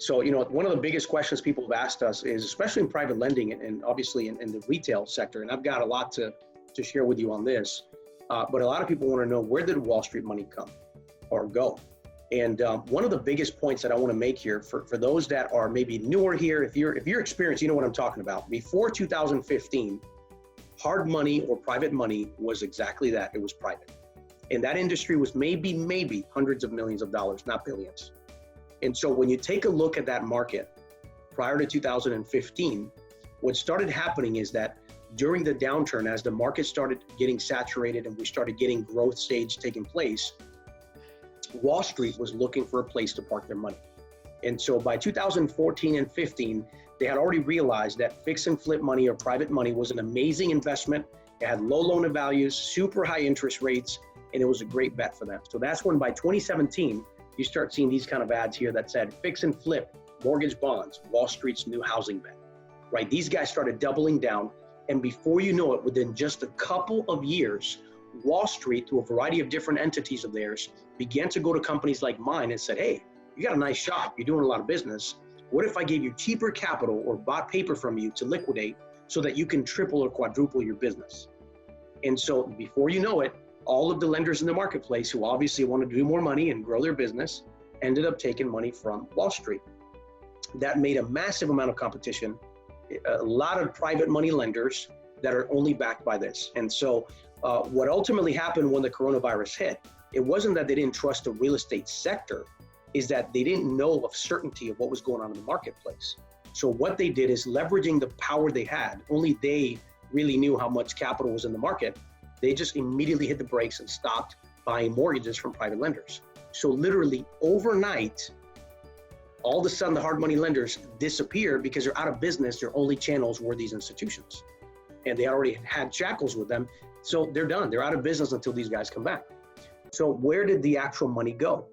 So, one of the biggest questions people have asked us is, especially in private lending and obviously in the retail sector, and I've got a lot to share with you on this, but a lot of people want to know, where did Wall Street money come or go? And one of the biggest points that I want to make here for those that are maybe newer here, if you're experienced, you know what I'm talking about. Before 2015, hard money or private money was exactly that. It was private. And that industry was maybe hundreds of millions of dollars, not billions. And so when you take a look at that market prior to 2015, what started happening is that during the downturn, as the market started getting saturated and we started getting growth stage taking place, Wall Street was looking for a place to park their money. And so by 2014 and 15, they had already realized that fix and flip money or private money was an amazing investment. It had low loan to values, super high interest rates, and it was a great bet for them. So that's when by 2017, you start seeing these kind of ads here that said fix and flip mortgage bonds, Wall Street's new housing bet, right? These guys started doubling down. And before you know it, within just a couple of years, Wall Street, through a variety of different entities of theirs, began to go to companies like mine and said, hey, you got a nice shop, you're doing a lot of business. What if I gave you cheaper capital or bought paper from you to liquidate so that you can triple or quadruple your business? And so before you know it, all of the lenders in the marketplace who obviously wanted to do more money and grow their business ended up taking money from Wall Street. That made a massive amount of competition, a lot of private money lenders that are only backed by this. And so what ultimately happened when the coronavirus hit, it wasn't that they didn't trust the real estate sector, is that they didn't know of certainty of what was going on in the marketplace. So what they did is, leveraging the power they had, only they really knew how much capital was in the market, they just immediately hit the brakes and stopped buying mortgages from private lenders. So literally overnight, all of a sudden the hard money lenders disappeared because they're out of business. Their only channels were these institutions. And they already had shackles with them. So they're done. They're out of business until these guys come back. So where did the actual money go?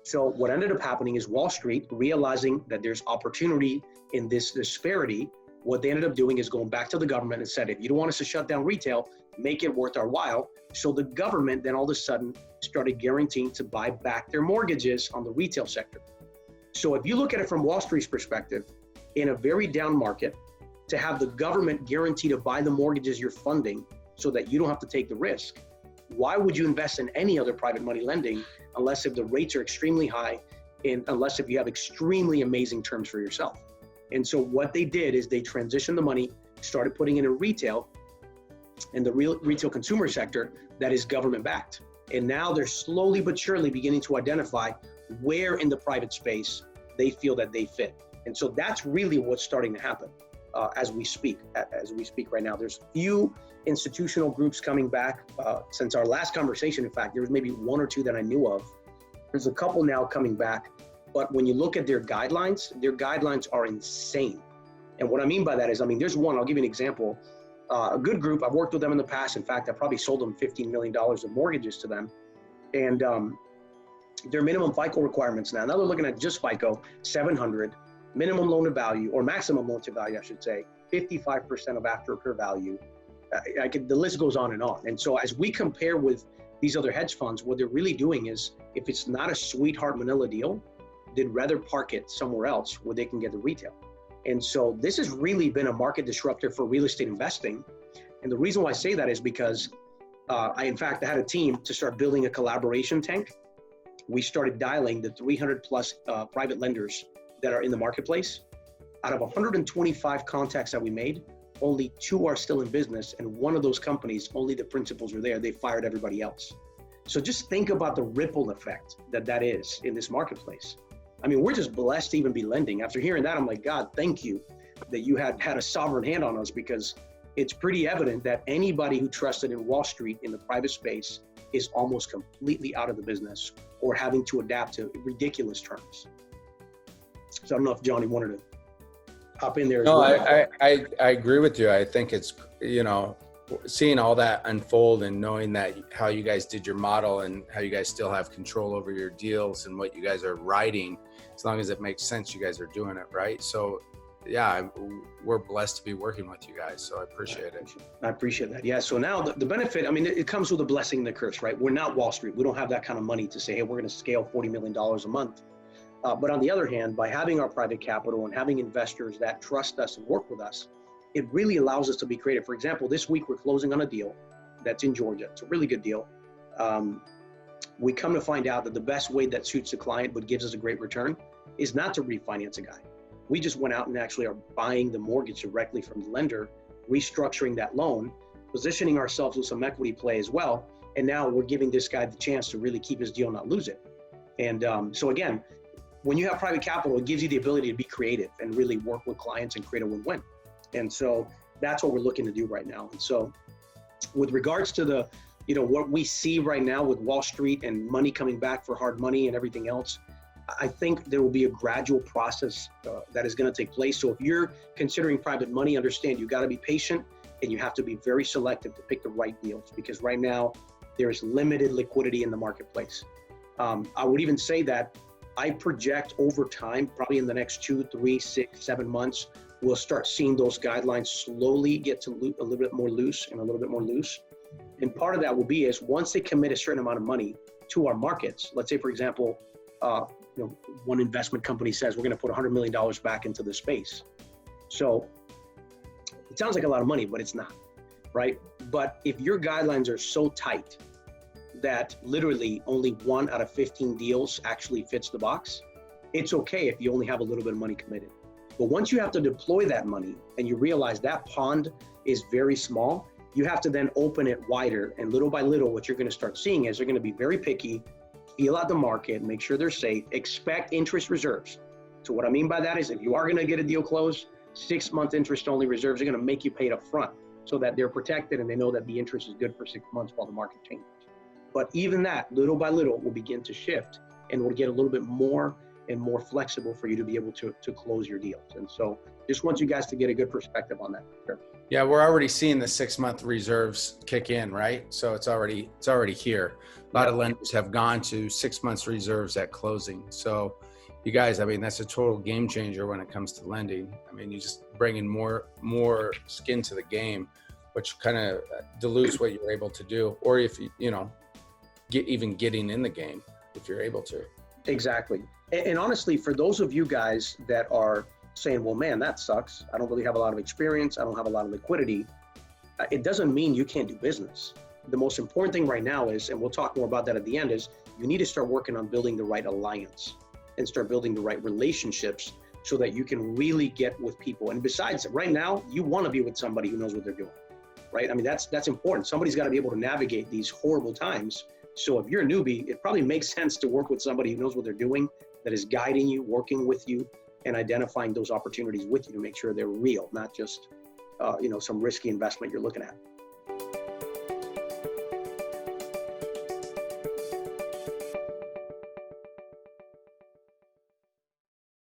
So what ended up happening is Wall Street, realizing that there's opportunity in this disparity, what they ended up doing is going back to the government and said, if you don't want us to shut down retail, make it worth our while. So the government then all of a sudden started guaranteeing to buy back their mortgages on the retail sector. So if you look at it from Wall Street's perspective, in a very down market, to have the government guarantee to buy the mortgages you're funding so that you don't have to take the risk, why would you invest in any other private money lending unless if the rates are extremely high and unless if you have extremely amazing terms for yourself? And so what they did is they transitioned the money, started putting it in retail, in the real retail consumer sector that is government backed. And now they're slowly but surely beginning to identify where in the private space they feel that they fit. And so that's really what's starting to happen as we speak right now. There's few institutional groups coming back since our last conversation. In fact, there was maybe one or two that I knew of. There's a couple now coming back, but when you look at their guidelines are insane. And what I mean by that is, there's one, I'll give you an example. A good group, I've worked with them in the past. In fact, I probably sold them $15 million of mortgages to them. And their minimum FICO requirements now they're looking at just FICO, 700, minimum loan to value, or maximum loan to value, I should say, 55% of after repair value. The list goes on. And so as we compare with these other hedge funds, what they're really doing is, if it's not a sweetheart manila deal, they'd rather park it somewhere else where they can get the retail. And so this has really been a market disruptor for real estate investing. And the reason why I say that is because I had a team to start building a collaboration tank. We started dialing the 300 plus private lenders that are in the marketplace. Out of 125 contacts that we made, only 2 are still in business. And one of those companies, only the principals are there. They fired everybody else. So just think about the ripple effect that is in this marketplace. We're just blessed to even be lending. After hearing that, I'm like, God, thank you that you had a sovereign hand on us, because it's pretty evident that anybody who trusted in Wall Street in the private space is almost completely out of the business or having to adapt to ridiculous terms. So I don't know if Johnny wanted to hop in there. No, I agree with you. I think it's, seeing all that unfold and knowing that how you guys did your model and how you guys still have control over your deals and what you guys are writing, as long as it makes sense, you guys are doing it right. So yeah, we're blessed to be working with you guys. So I appreciate it. I appreciate that. Yeah. So now the benefit, it comes with a blessing and a curse, right? We're not Wall Street. We don't have that kind of money to say, hey, we're going to scale $40 million a month. But on the other hand, by having our private capital and having investors that trust us and work with us, it really allows us to be creative. For example, this week we're closing on a deal that's in Georgia. It's a really good deal. We come to find out that the best way that suits the client but gives us a great return is not to refinance a guy. We just went out and actually are buying the mortgage directly from the lender, restructuring that loan, positioning ourselves with some equity play as well. And now we're giving this guy the chance to really keep his deal, not lose it. And so again, when you have private capital, it gives you the ability to be creative and really work with clients and create a win-win. And so that's what we're looking to do right now. And so with regards to the, what we see right now with Wall Street and money coming back for hard money and everything else, I think there will be a gradual process that is going to take place. So if you're considering private money, understand you got to be patient and you have to be very selective to pick the right deals, because right now there is limited liquidity in the marketplace. I would even say that I project over time, probably in the next 2, 3, 6, 7 months, we'll start seeing those guidelines slowly get to a little bit more loose and a little bit more loose. And part of that will be is once they commit a certain amount of money to our markets, let's say, for example, one investment company says we're going to put $100 million back into the space. So it sounds like a lot of money, but it's not, right? But if your guidelines are so tight that literally only 1 out of 15 deals actually fits the box, it's okay if you only have a little bit of money committed. But once you have to deploy that money and you realize that pond is very small, you have to then open it wider. And little by little, what you're going to start seeing is they're going to be very picky, feel out the market, make sure they're safe, expect interest reserves. So what I mean by that is if you are going to get a deal closed, 6-month interest only reserves are going to make you pay it up front so that they're protected and they know that the interest is good for 6 months while the market changes. But even that, little by little, will begin to shift and will get a little bit more and more flexible for you to be able to close your deals. And so just want you guys to get a good perspective on that. Sure. Yeah, we're already seeing the 6-month reserves kick in, right? So it's already here. A lot of lenders have gone to 6 months reserves at closing. So you guys, I mean, that's a total game changer when it comes to lending. I mean, you just bring in more skin to the game, which kind of dilutes what you're able to do. Or if getting in the game, if you're able to. Exactly. And honestly, for those of you guys that are saying, well, man, that sucks. I don't really have a lot of experience. I don't have a lot of liquidity. It doesn't mean you can't do business. The most important thing right now is, and we'll talk more about that at the end, is you need to start working on building the right alliance and start building the right relationships so that you can really get with people. And besides, right now, you want to be with somebody who knows what they're doing, right? I mean, that's important. Somebody's got to be able to navigate these horrible times. So if you're a newbie, it probably makes sense to work with somebody who knows what they're doing, that is guiding you, working with you, and identifying those opportunities with you to make sure they're real, not just some risky investment you're looking at.